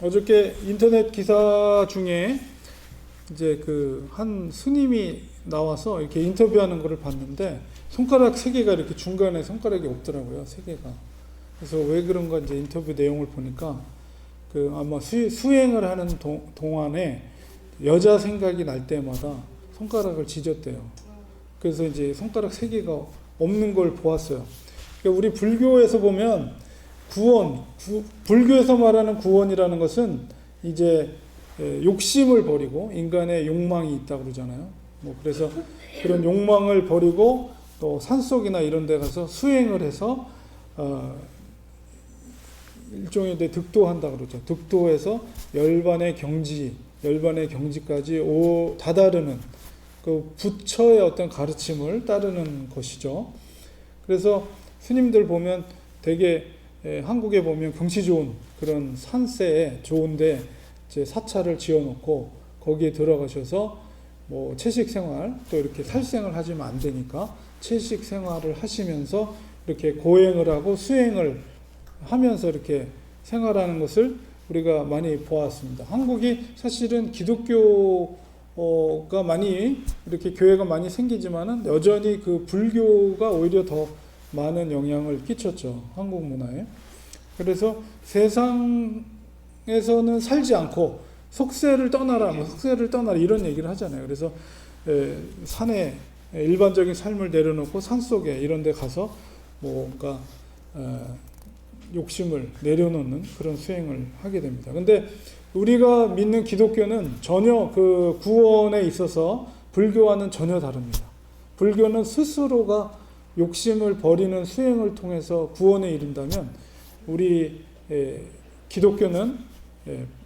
어저께 인터넷 기사 중에 이제 그 한 스님이 나와서 이렇게 인터뷰하는 거를 봤는데 손가락 세 개가 이렇게 중간에 손가락이 없더라고요. 세 개가. 그래서 왜 그런가 이제 인터뷰 내용을 보니까 그 아마 수행을 하는 동안에 여자 생각이 날 때마다 손가락을 찢었대요. 그래서 이제 손가락 세 개가 없는 걸 보았어요. 그러니까 우리 불교에서 보면 불교에서 말하는 구원이라는 것은 이제 욕심을 버리고 인간의 욕망이 있다고 그러잖아요. 그래서 그런 욕망을 버리고 또 산속이나 이런 데 가서 수행을 해서 일종의 득도한다고 그러죠. 득도해서 열반의 경지까지 다다르는 그 부처의 어떤 가르침을 따르는 것이죠. 그래서 스님들 보면 되게 한국에 보면 경치 좋은 그런 산세에 좋은데 이제 사찰을 지어놓고 거기에 들어가셔서 뭐 채식 생활 또 이렇게 살생을 하시면 안 되니까 채식 생활을 하시면서 이렇게 고행을 하고 수행을 하면서 이렇게 생활하는 것을 우리가 많이 보았습니다. 한국이 사실은 기독교가 많이 이렇게 교회가 많이 생기지만은 여전히 그 불교가 오히려 더 많은 영향을 끼쳤죠. 한국 문화에. 그래서 세상에서는 살지 않고 속세를 떠나라 이런 얘기를 하잖아요. 그래서 산에 일반적인 삶을 내려놓고 산속에 이런 데 가서 뭔가 욕심을 내려놓는 그런 수행을 하게 됩니다. 근데 우리가 믿는 기독교는 전혀 그 구원에 있어서 불교와는 전혀 다릅니다. 불교는 스스로가 욕심을 버리는 수행을 통해서 구원에 이른다면 우리 기독교는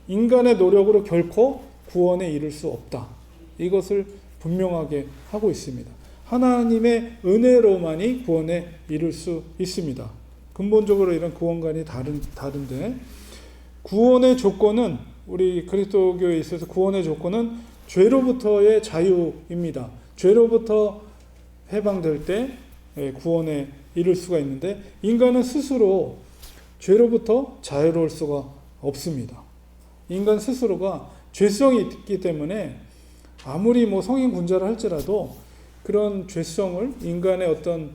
인간의 노력으로 결코 구원에 이를 수 없다. 이것을 분명하게 하고 있습니다. 하나님의 은혜로만이 구원에 이를 수 있습니다. 근본적으로 이런 구원관이 다른데 구원의 조건은 우리 그리스도교에 있어서 구원의 조건은 죄로부터의 자유입니다. 죄로부터 해방될 때 구원에 이를 수가 있는데 인간은 스스로 죄로부터 자유로울 수가 없습니다. 인간 스스로가 죄성이 있기 때문에 아무리 뭐 성인 군자를 할지라도 그런 죄성을 인간의 어떤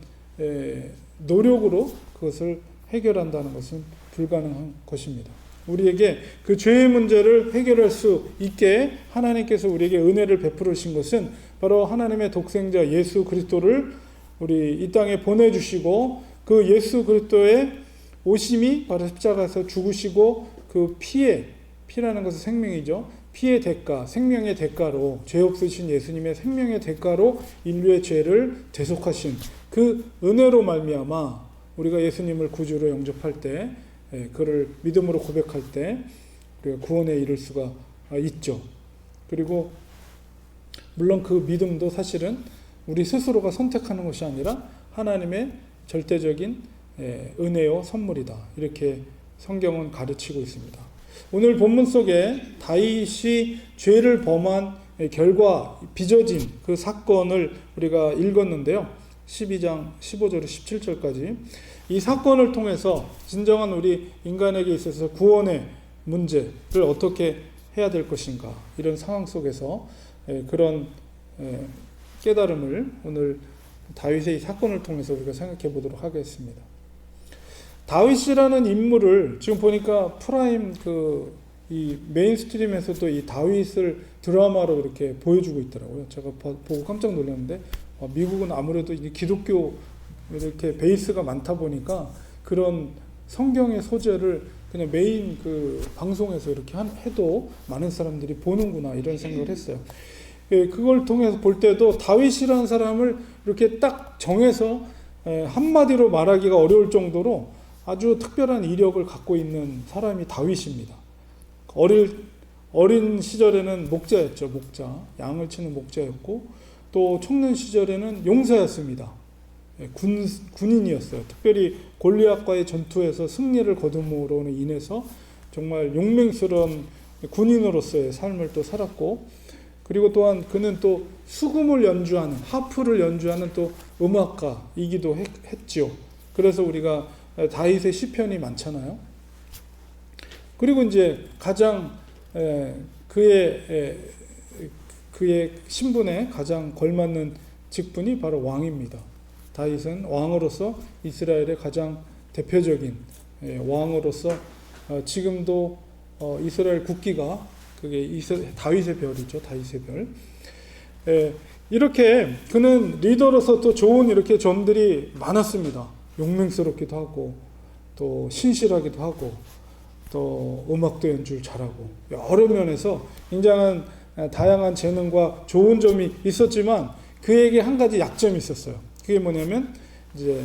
노력으로 그것을 해결한다는 것은 불가능한 것입니다. 우리에게 그 죄의 문제를 해결할 수 있게 하나님께서 우리에게 은혜를 베풀으신 것은 바로 하나님의 독생자 예수 그리스도를 우리 이 땅에 보내주시고 그 예수 그리스도의 오심이 바로 십자가에서 죽으시고 그 피라는 것은 생명이죠. 피의 대가, 생명의 대가로 죄 없으신 예수님의 생명의 대가로 인류의 죄를 대속하신 그 은혜로 말미암아 우리가 예수님을 구주로 영접할 때 그를 믿음으로 고백할 때 우리가 구원에 이를 수가 있죠. 그리고 물론 그 믿음도 사실은 우리 스스로가 선택하는 것이 아니라 하나님의 절대적인 은혜요 선물이다. 이렇게 성경은 가르치고 있습니다. 오늘 본문 속에 다윗이 죄를 범한 결과 빚어진 그 사건을 우리가 읽었는데요. 12장 15절에서 17절까지 이 사건을 통해서 진정한 우리 인간에게 있어서 구원의 문제를 어떻게 해야 될 것인가 이런 상황 속에서 그런 깨달음을 오늘 다윗의 이 사건을 통해서 우리가 생각해 보도록 하겠습니다. 다윗이라는 인물을 지금 보니까 프라임 이 메인스트림에서도 이 다윗을 드라마로 이렇게 보여주고 있더라고요. 제가 보고 깜짝 놀랐는데 미국은 아무래도 기독교 이렇게 베이스가 많다 보니까 그런 성경의 소재를 그냥 메인 그 방송에서 이렇게 해도 많은 사람들이 보는구나 이런 생각을 했어요. 그걸 통해서 볼 때도 다윗이라는 사람을 이렇게 딱 정해서 한마디로 말하기가 어려울 정도로 아주 특별한 이력을 갖고 있는 사람이 다윗입니다. 어린 시절에는 목자였죠. 양을 치는 목자였고 또 청년 시절에는 용사였습니다. 군인이었어요. 특별히 골리앗과의 전투에서 승리를 거둠으로 인해서 정말 용맹스러운 군인으로서의 삶을 또 살았고 그리고 또한 그는 또 수금을 연주하는 하프를 연주하는 또 음악가이기도 했지요. 그래서 우리가 다윗의 시편이 많잖아요. 그리고 이제 가장 그의 신분에 가장 걸맞는 직분이 바로 왕입니다. 다윗은 왕으로서 이스라엘의 가장 대표적인 왕으로서 지금도 이스라엘 국기가 그게 다윗의 별이죠. 다윗의 별. 이렇게 그는 리더로서 또 좋은 이렇게 점들이 많았습니다. 용맹스럽기도 하고 또 신실하기도 하고 또 음악도 연주를 잘하고 여러 면에서 굉장한 다양한 재능과 좋은 점이 있었지만 그에게 한 가지 약점이 있었어요. 그게 뭐냐면 이제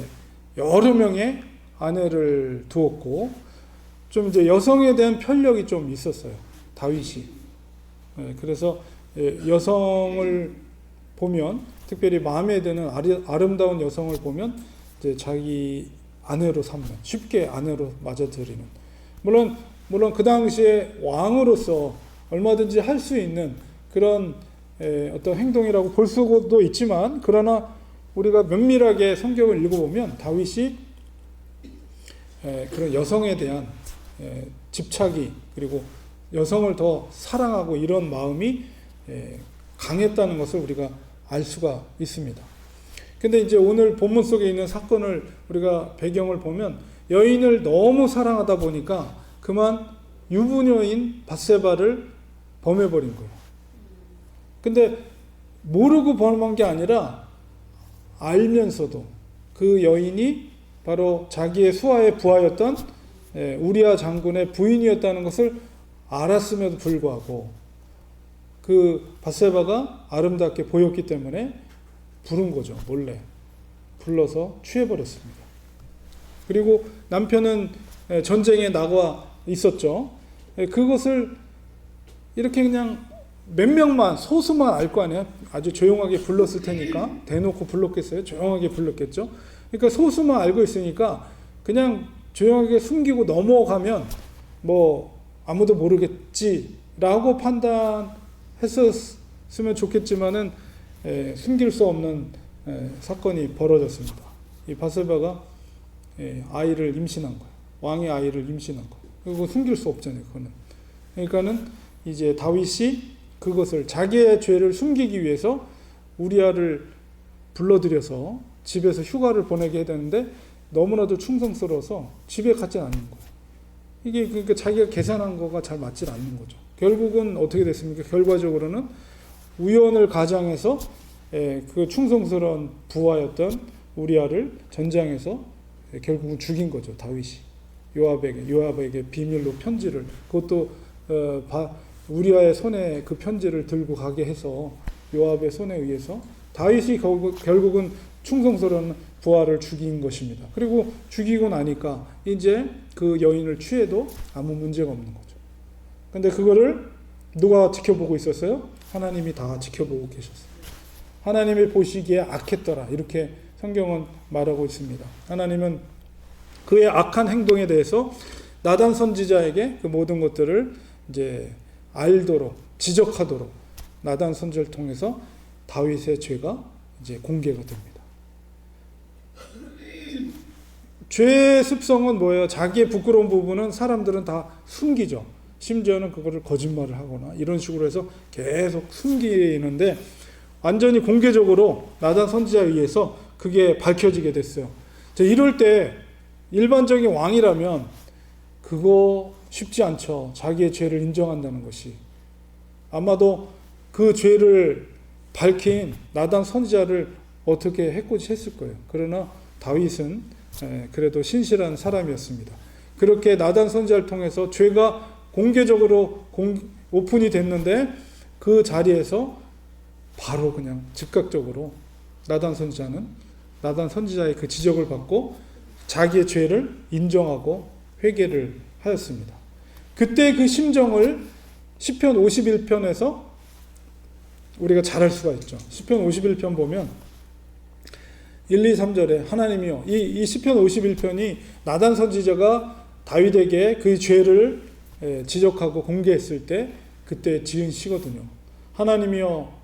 여러 명의 아내를 두었고 좀 이제 여성에 대한 편력이 좀 있었어요. 다윗이. 그래서 여성을 보면 특별히 마음에 드는 아름다운 여성을 보면 이제 자기 아내로 삼는, 쉽게 아내로 맞아들이는. 물론 그 당시에 왕으로서 얼마든지 할 수 있는 그런 어떤 행동이라고 볼 수도 있지만, 그러나 우리가 면밀하게 성경을 읽어보면 다윗이 그런 여성에 대한 집착이, 그리고 여성을 더 사랑하고 이런 마음이 강했다는 것을 우리가 알 수가 있습니다. 근데 이제 오늘 본문 속에 있는 사건을 우리가 배경을 보면 여인을 너무 사랑하다 보니까 그만 유부녀인 밧세바를 범해버린 거예요. 근데 모르고 범한 게 아니라 알면서도 그 여인이 바로 자기의 수하의 부하였던 우리아 장군의 부인이었다는 것을 알았음에도 불구하고 그 밧세바가 아름답게 보였기 때문에 부른 거죠. 몰래 불러서 취해버렸습니다. 그리고 남편은 전쟁에 나가 있었죠. 그것을 이렇게 그냥 몇 명만, 소수만 알 거 아니에요. 아주 조용하게 불렀을 테니까. 대놓고 불렀겠어요? 조용하게 불렀겠죠. 그러니까 소수만 알고 있으니까 그냥 조용하게 숨기고 넘어가면 뭐 아무도 모르겠지라고 판단했었으면 좋겠지만은 숨길 수 없는 사건이 벌어졌습니다. 이 밧세바가 아이를 임신한 거예요. 왕의 아이를 임신한 거예요. 그리고 숨길 수 없잖아요. 그거는. 그러니까는 이제 다윗이 그것을 자기의 죄를 숨기기 위해서 우리아를 불러들여서 집에서 휴가를 보내게 해야 되는데 너무나도 충성스러워서 집에 갖지 않는 거예요. 이게 그러니까 자기가 계산한 거가 잘 맞지 않는 거죠. 결국은 어떻게 됐습니까? 결과적으로는 우연을 가장해서 그 충성스러운 부하였던 우리아를 전장에서 결국은 죽인 거죠. 다윗이 요압에게 비밀로 편지를, 그것도 우리아의 손에 그 편지를 들고 가게 해서 요압의 손에 의해서 다윗이 결국은 충성스러운 부하를 죽인 것입니다. 그리고 죽이고 나니까 이제 그 여인을 취해도 아무 문제가 없는 거죠. 근데 그거를 누가 지켜보고 있었어요? 하나님이 다 지켜보고 계셨어요. 하나님이 보시기에 악했더라, 이렇게 성경은 말하고 있습니다. 하나님은 그의 악한 행동에 대해서 나단 선지자에게 그 모든 것들을 이제 알도록, 지적하도록 나단 선지자를 통해서 다윗의 죄가 이제 공개가 됩니다. 죄의 습성은 뭐예요? 자기의 부끄러운 부분은 사람들은 다 숨기죠. 심지어는 그거를 거짓말을 하거나 이런 식으로 해서 계속 숨기는데, 완전히 공개적으로 나단 선지자에 의해서 그게 밝혀지게 됐어요. 이럴 때 일반적인 왕이라면 그거 쉽지 않죠. 자기의 죄를 인정한다는 것이. 아마도 그 죄를 밝힌 나단 선지자를 어떻게 해코지했을 거예요. 그러나 다윗은 그래도 신실한 사람이었습니다. 그렇게 나단 선지자를 통해서 죄가 공개적으로 오픈이 됐는데 그 자리에서 바로 그냥 즉각적으로 나단 선지자의 그 지적을 받고 자기의 죄를 인정하고 회개를 하였습니다. 그때 그 심정을 시편 51편에서 우리가 잘 알 수가 있죠. 시편 51편 보면 1, 2, 3절에 하나님이요, 이 시편 51편이 나단 선지자가 다윗에게 그 죄를 지적하고 공개했을 때 그때 지은 시거든요. 하나님이여,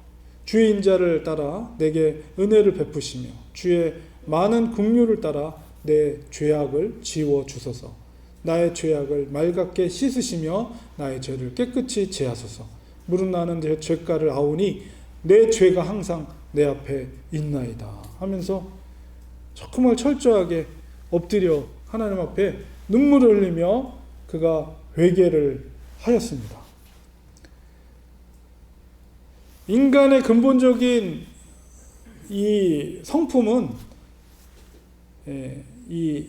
주의 인자를 따라 내게 은혜를 베푸시며 주의 많은 긍휼을 따라 내 죄악을 지워 주소서. 나의 죄악을 맑게 씻으시며 나의 죄를 깨끗이 제하소서. 무릇 나는 내 죄가를 아오니 내 죄가 항상 내 앞에 있나이다 하면서 정말 철저하게 엎드려 하나님 앞에 눈물을 흘리며 그가 회개를 하였습니다. 인간의 근본적인 이 성품은 이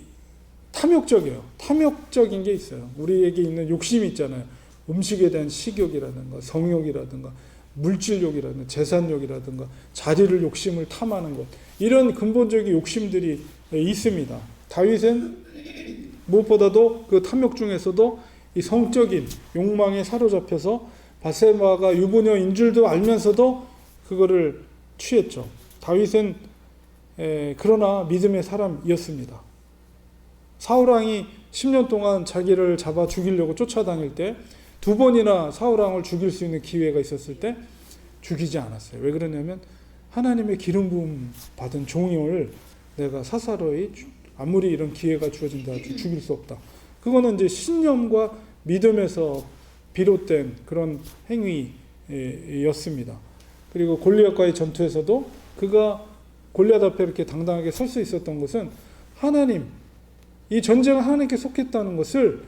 탐욕적이에요. 탐욕적인 게 있어요. 우리에게 있는 욕심이 있잖아요. 음식에 대한 식욕이라든가 성욕이라든가 물질욕이라든가 재산욕이라든가 자리를 욕심을 탐하는 것, 이런 근본적인 욕심들이 있습니다. 다윗은 무엇보다도 그 탐욕 중에서도 이 성적인 욕망에 사로잡혀서 바세바가 유부녀인 줄도 알면서도 그거를 취했죠. 다윗은 그러나 믿음의 사람이었습니다. 사울왕이 10년 동안 자기를 잡아 죽이려고 쫓아다닐 때 2번이나 사울왕을 죽일 수 있는 기회가 있었을 때 죽이지 않았어요. 왜 그러냐면 하나님의 기름 부음 받은 종을 내가 사사로이 아무리 이런 기회가 주어진다 해도 죽일 수 없다. 그거는 이제 신념과 믿음에서 비롯된 그런 행위였습니다. 그리고 골리앗과의 전투에서도 그가 골리앗 앞에 이렇게 당당하게 설 수 있었던 것은 하나님, 이 전쟁은 하나님께 속했다는 것을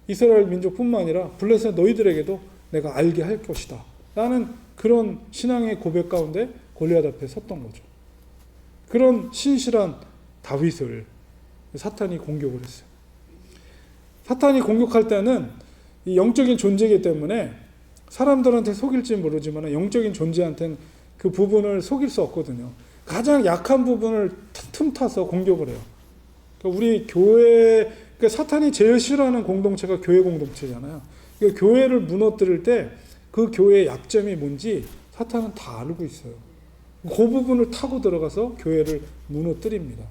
이스라엘 민족뿐만 아니라 블레셋 너희들에게도 내가 알게 할 것이다 라는 그런 신앙의 고백 가운데 골리앗 앞에 섰던 거죠. 그런 신실한 다윗을 사탄이 공격을 했어요. 사탄이 공격할 때는 이 영적인 존재이기 때문에 사람들한테 속일지 모르지만 영적인 존재한테는 그 부분을 속일 수 없거든요. 가장 약한 부분을 틈타서 공격을 해요. 그러니까 우리 교회, 그러니까 사탄이 제일 싫어하는 공동체가 교회 공동체잖아요. 그러니까 교회를 무너뜨릴 때 그 교회의 약점이 뭔지 사탄은 다 알고 있어요. 그 부분을 타고 들어가서 교회를 무너뜨립니다.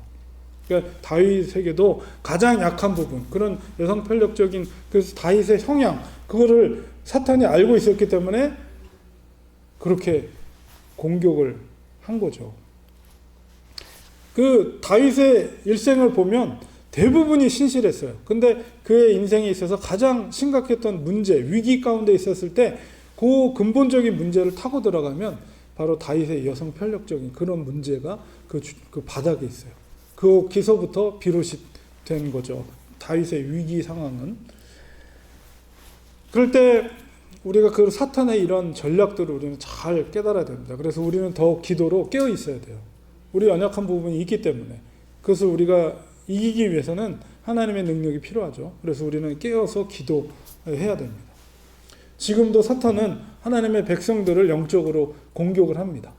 그러니까 다윗에게도 가장 약한 부분, 그런 여성 편력적인 그 다윗의 성향, 그거를 사탄이 알고 있었기 때문에 그렇게 공격을 한 거죠. 그 다윗의 일생을 보면 대부분이 신실했어요. 근데 그의 인생에 있어서 가장 심각했던 문제, 위기 가운데 있었을 때 그 근본적인 문제를 타고 들어가면 바로 다윗의 여성 편력적인 그런 문제가 그 바닥에 있어요. 거기서부터 비롯이 된 거죠. 다윗의 위기 상황은. 그럴 때 우리가 그 사탄의 이런 전략들을 우리는 잘 깨달아야 됩니다. 그래서 우리는 더 기도로 깨어 있어야 돼요. 우리 연약한 부분이 있기 때문에 그것을 우리가 이기기 위해서는 하나님의 능력이 필요하죠. 그래서 우리는 깨어서 기도해야 됩니다. 지금도 사탄은 하나님의 백성들을 영적으로 공격을 합니다.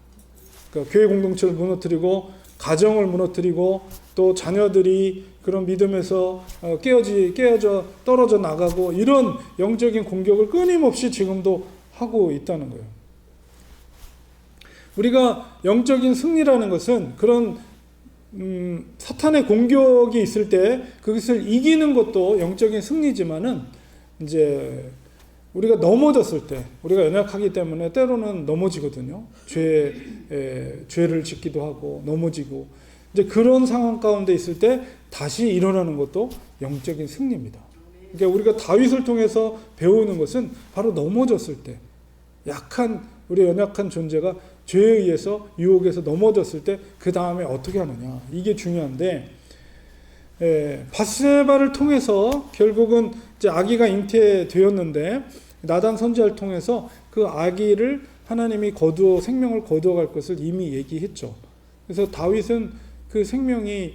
그러니까 교회 공동체를 무너뜨리고 가정을 무너뜨리고 또 자녀들이 그런 믿음에서 깨어져 떨어져 나가고 이런 영적인 공격을 끊임없이 지금도 하고 있다는 거예요. 우리가 영적인 승리라는 것은 그런 사탄의 공격이 있을 때 그것을 이기는 것도 영적인 승리지만은 이제 우리가 넘어졌을 때 우리가 연약하기 때문에 때로는 넘어지거든요. 죄를 짓기도 하고 넘어지고 이제 그런 상황 가운데 있을 때 다시 일어나는 것도 영적인 승리입니다. 그러니까 우리가 다윗을 통해서 배우는 것은 바로 넘어졌을 때 약한 우리 연약한 존재가 죄에 의해서 유혹에서 넘어졌을 때 그 다음에 어떻게 하느냐 이게 중요한데 바세바를 통해서 결국은 이제 아기가 잉태되었는데 나단 선지자를 통해서 그 아기를 하나님이 생명을 거두어갈 것을 이미 얘기했죠. 그래서 다윗은 그 생명이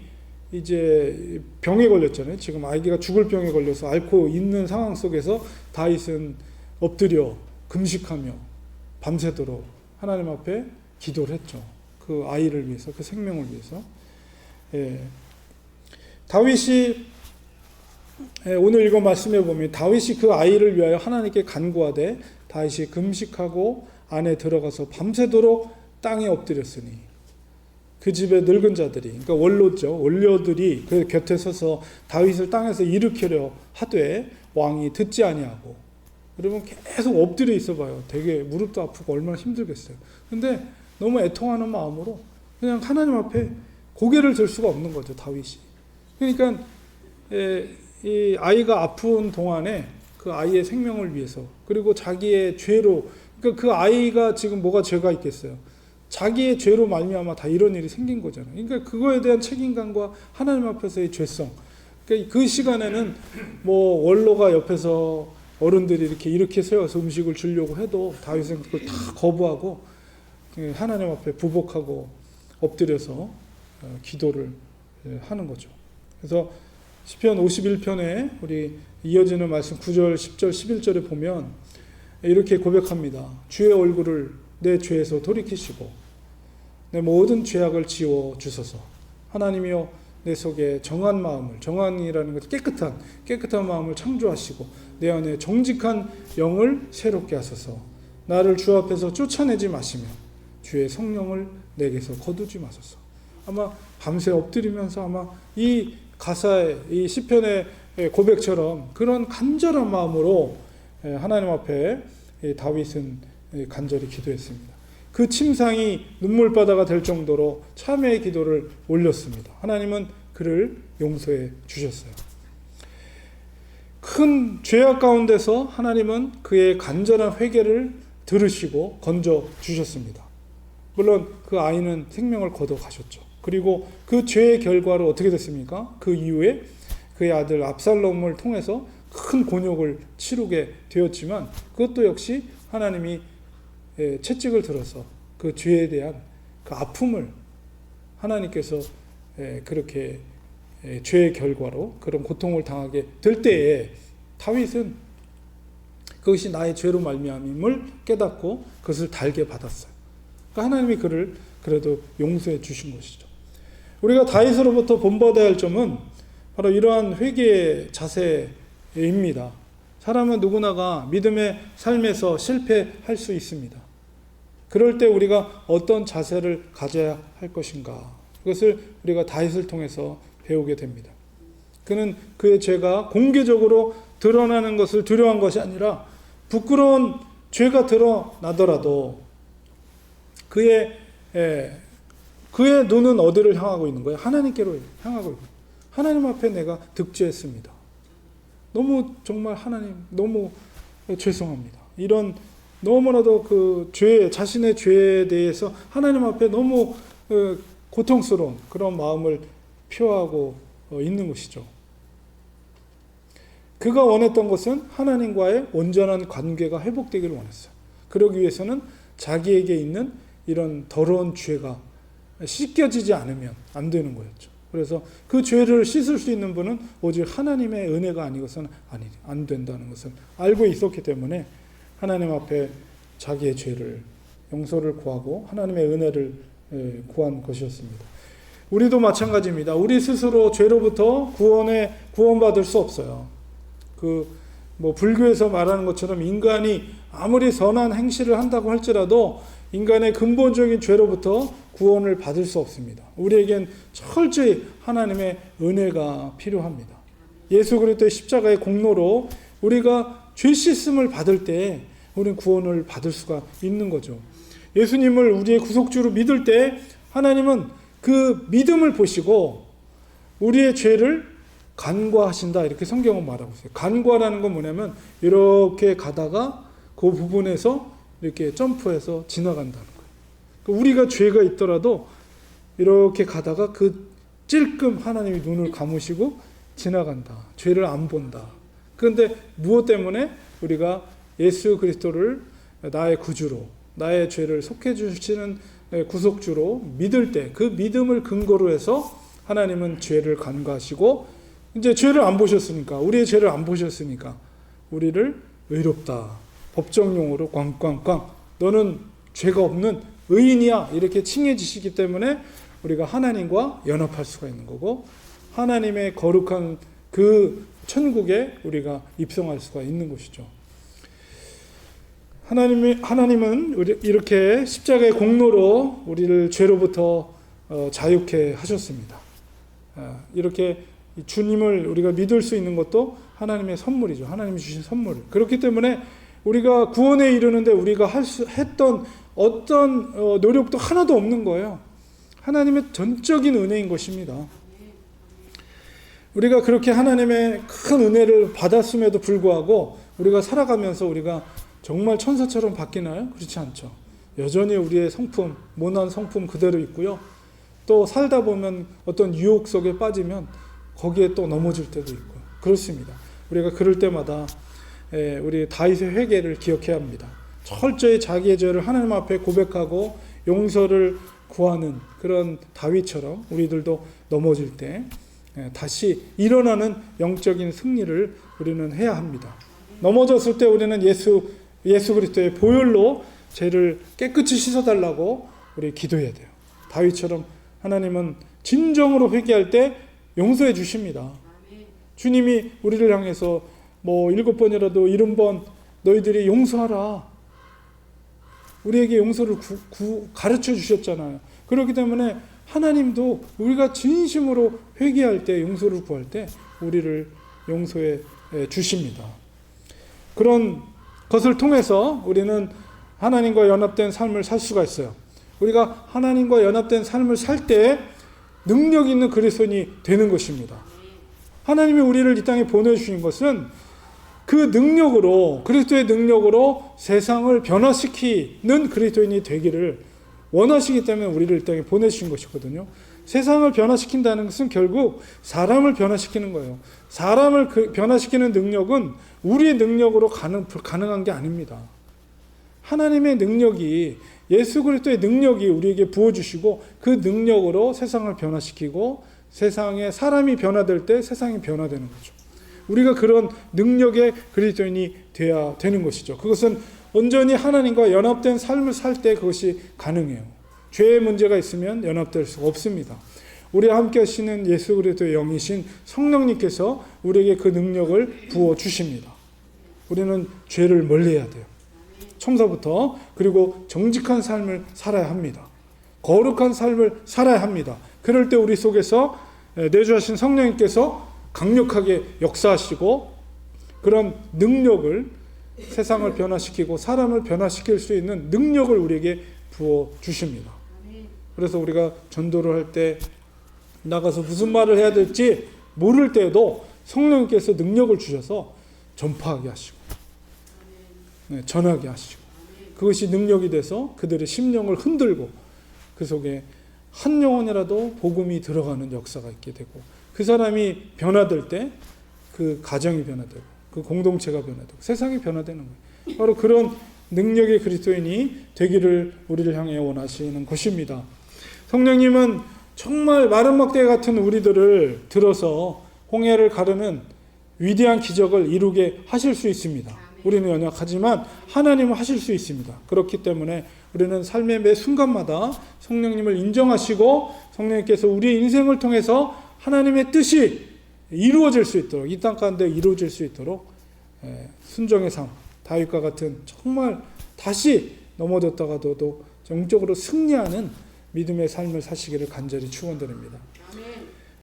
이제 병에 걸렸잖아요. 지금 아기가 죽을 병에 걸려서 앓고 있는 상황 속에서 다윗은 엎드려 금식하며 밤새도록 하나님 앞에 기도를 했죠. 그 아이를 위해서, 그 생명을 위해서. 다윗이 오늘 이거 말씀해 보면 다윗이 그 아이를 위하여 하나님께 간구하되 다윗이 금식하고 안에 들어가서 밤새도록 땅에 엎드렸으니 그 집의 늙은 자들이 그러니까 원로들이 그 곁에 서서 다윗을 땅에서 일으키려 하되 왕이 듣지 아니하고 여러분 계속 엎드려 있어봐요. 되게 무릎도 아프고 얼마나 힘들겠어요. 근데 너무 애통하는 마음으로 그냥 하나님 앞에 고개를 들 수가 없는 거죠. 다윗이. 그러니까 이 아이가 아픈 동안에 그 아이의 생명을 위해서, 그리고 자기의 죄로, 그러니까 그 아이가 지금 뭐가 죄가 있겠어요? 자기의 죄로 말미암아 다 이런 일이 생긴 거잖아요. 그러니까 그거에 대한 책임감과 하나님 앞에서의 죄성. 그러니까 그 시간에는 뭐 원로가 옆에서 어른들이 이렇게 세워서 음식을 주려고 해도 다윗은 그걸 다 거부하고 하나님 앞에 부복하고 엎드려서 기도를 하는 거죠. 그래서 시편 51편에 우리 이어지는 말씀 9절, 10절, 11절에 보면 이렇게 고백합니다. 주의 얼굴을 내 죄에서 돌이키시고 내 모든 죄악을 지워 주소서. 하나님이여 내 속에 정한 마음을, 정한이라는 것은 깨끗한 마음을 창조하시고 내 안에 정직한 영을 새롭게 하소서. 나를 주 앞에서 쫓아내지 마시며 주의 성령을 내게서 거두지 마소서. 아마 밤새 엎드리면서 아마 이 가사의, 이 시편의 고백처럼 그런 간절한 마음으로 하나님 앞에 다윗은 간절히 기도했습니다. 그 침상이 눈물바다가 될 정도로 참회의 기도를 올렸습니다. 하나님은 그를 용서해 주셨어요. 큰 죄악 가운데서 하나님은 그의 간절한 회개를 들으시고 건져 주셨습니다. 물론 그 아이는 생명을 거둬 가셨죠. 그리고 그 죄의 결과로 어떻게 됐습니까? 그 이후에 그의 아들 압살롬을 통해서 큰 곤욕을 치르게 되었지만 그것도 역시 하나님이 채찍을 들어서 그 죄에 대한 그 아픔을 하나님께서 그렇게 죄의 결과로 그런 고통을 당하게 될 때에 다윗은 그것이 나의 죄로 말미암음을 깨닫고 그것을 달게 받았어요. 그러니까 하나님이 그를 그래도 용서해 주신 것이죠. 우리가 다윗으로부터 본받아야 할 점은 바로 이러한 회개의 자세입니다. 사람은 누구나가 믿음의 삶에서 실패할 수 있습니다. 그럴 때 우리가 어떤 자세를 가져야 할 것인가, 그것을 우리가 다윗을 통해서 배우게 됩니다. 그는 그의 죄가 공개적으로 드러나는 것을 두려워한 것이 아니라 부끄러운 죄가 드러나더라도 그의 눈은 어디를 향하고 있는 거예요? 하나님께로 향하고 있고, 하나님 앞에 내가 득죄했습니다. 너무 정말 하나님 너무 죄송합니다. 이런 너무나도 그 죄, 자신의 죄에 대해서 하나님 앞에 너무 고통스러운 그런 마음을 표하고 있는 것이죠. 그가 원했던 것은 하나님과의 온전한 관계가 회복되기를 원했어요. 그러기 위해서는 자기에게 있는 이런 더러운 죄가 씻겨지지 않으면 안 되는 거였죠. 그래서 그 죄를 씻을 수 있는 분은 오직 하나님의 은혜가 아니고서는 안 된다는 것을 알고 있었기 때문에 하나님 앞에 자기의 죄를 용서를 구하고 하나님의 은혜를 구한 것이었습니다. 우리도 마찬가지입니다. 우리 스스로 죄로부터 구원받을 수 없어요. 불교에서 말하는 것처럼 인간이 아무리 선한 행실을 한다고 할지라도 인간의 근본적인 죄로부터 구원을 받을 수 없습니다. 우리에겐 철저히 하나님의 은혜가 필요합니다. 예수 그리스도의 십자가의 공로로 우리가 죄 씻음을 받을 때 우리는 구원을 받을 수가 있는 거죠. 예수님을 우리의 구속주로 믿을 때 하나님은 그 믿음을 보시고 우리의 죄를 간과하신다, 이렇게 성경은 말하고 있어요. 간과라는 건 뭐냐면 이렇게 가다가 그 부분에서 이렇게 점프해서 지나간다는 거예요. 우리가 죄가 있더라도 이렇게 가다가 그 찔끔 하나님이 눈을 감으시고 지나간다. 죄를 안 본다. 그런데 무엇 때문에? 우리가 예수 그리스도를 나의 구주로, 나의 죄를 속해 주시는 구속주로 믿을 때 그 믿음을 근거로 해서 하나님은 죄를 간과하시고 이제 죄를 안 보셨으니까, 우리의 죄를 안 보셨으니까 우리를 의롭다, 법정용어로 꽝꽝꽝, 너는 죄가 없는 의인이야, 이렇게 칭해지시기 때문에 우리가 하나님과 연합할 수가 있는 거고 하나님의 거룩한 그 천국에 우리가 입성할 수가 있는 것이죠. 하나님은 이렇게 십자가의 공로로 우리를 죄로부터 자유케 하셨습니다. 이렇게 주님을 우리가 믿을 수 있는 것도 하나님의 선물이죠. 하나님이 주신 선물. 그렇기 때문에 우리가 구원에 이르는데 우리가 했던 어떤 노력도 하나도 없는 거예요. 하나님의 전적인 은혜인 것입니다. 우리가 그렇게 하나님의 큰 은혜를 받았음에도 불구하고 우리가 살아가면서 우리가 정말 천사처럼 바뀌나요? 그렇지 않죠. 여전히 우리의 성품, 모난 성품 그대로 있고요. 또 살다 보면 어떤 유혹 속에 빠지면 거기에 또 넘어질 때도 있고요. 그렇습니다. 우리가 그럴 때마다 우리 다윗의 회개를 기억해야 합니다. 철저히 자기의 죄를 하나님 앞에 고백하고 용서를 구하는 그런 다윗처럼 우리들도 넘어질 때 다시 일어나는 영적인 승리를 우리는 해야 합니다. 넘어졌을 때 우리는 예수 그리스도의 보혈로 죄를 깨끗이 씻어달라고 우리 기도해야 돼요. 다윗처럼 하나님은 진정으로 회개할 때 용서해 주십니다. 주님이 우리를 향해서 7번이라도 70번 너희들이 용서하라. 우리에게 용서를 가르쳐 주셨잖아요. 그렇기 때문에 하나님도 우리가 진심으로 회개할 때, 용서를 구할 때 우리를 용서해 주십니다. 그런 것을 통해서 우리는 하나님과 연합된 삶을 살 수가 있어요. 우리가 하나님과 연합된 삶을 살 때 능력 있는 그리스도인이 되는 것입니다. 하나님이 우리를 이 땅에 보내주신 것은 그 능력으로, 그리스도의 능력으로 세상을 변화시키는 그리스도인이 되기를 원하시기 때문에 우리를 이 땅에 보내주신 것이거든요. 세상을 변화시킨다는 것은 결국 사람을 변화시키는 거예요. 사람을 변화시키는 능력은 우리의 능력으로 가능한 게 아닙니다. 하나님의 능력이, 예수 그리스도의 능력이 우리에게 부어주시고 그 능력으로 세상을 변화시키고 세상에 사람이 변화될 때 세상이 변화되는 거죠. 우리가 그런 능력의 그리스도인이 되어야 되는 것이죠. 그것은 온전히 하나님과 연합된 삶을 살 때 그것이 가능해요. 죄의 문제가 있으면 연합될 수가 없습니다. 우리와 함께 하시는 예수 그리스도의 영이신 성령님께서 우리에게 그 능력을 부어주십니다. 우리는 죄를 멀리해야 돼요. 처음부터. 그리고 정직한 삶을 살아야 합니다. 거룩한 삶을 살아야 합니다. 그럴 때 우리 속에서 내주하신 성령님께서 강력하게 역사하시고 그런 능력을, 세상을 변화시키고 사람을 변화시킬 수 있는 능력을 우리에게 부어주십니다. 그래서 우리가 전도를 할 때 나가서 무슨 말을 해야 될지 모를 때에도 성령님께서 능력을 주셔서 전파하게 하시고 전하게 하시고 그것이 능력이 돼서 그들의 심령을 흔들고 그 속에 한 영혼이라도 복음이 들어가는 역사가 있게 되고 그 사람이 변화될 때 그 가정이 변화되고 그 공동체가 변화되고 세상이 변화되는 거예요. 바로 그런 능력의 그리스도인이 되기를 우리를 향해 원하시는 것입니다. 성령님은 정말 마른 막대 같은 우리들을 들어서 홍해를 가르는 위대한 기적을 이루게 하실 수 있습니다. 우리는 연약하지만 하나님은 하실 수 있습니다. 그렇기 때문에 우리는 삶의 매 순간마다 성령님을 인정하시고 성령님께서 우리의 인생을 통해서 하나님의 뜻이 이루어질 수 있도록, 이 땅 가운데 이루어질 수 있도록 순종의 삶, 다윗과 같은 정말 다시 넘어졌다가도 영적으로 승리하는 믿음의 삶을 사시기를 간절히 축원드립니다.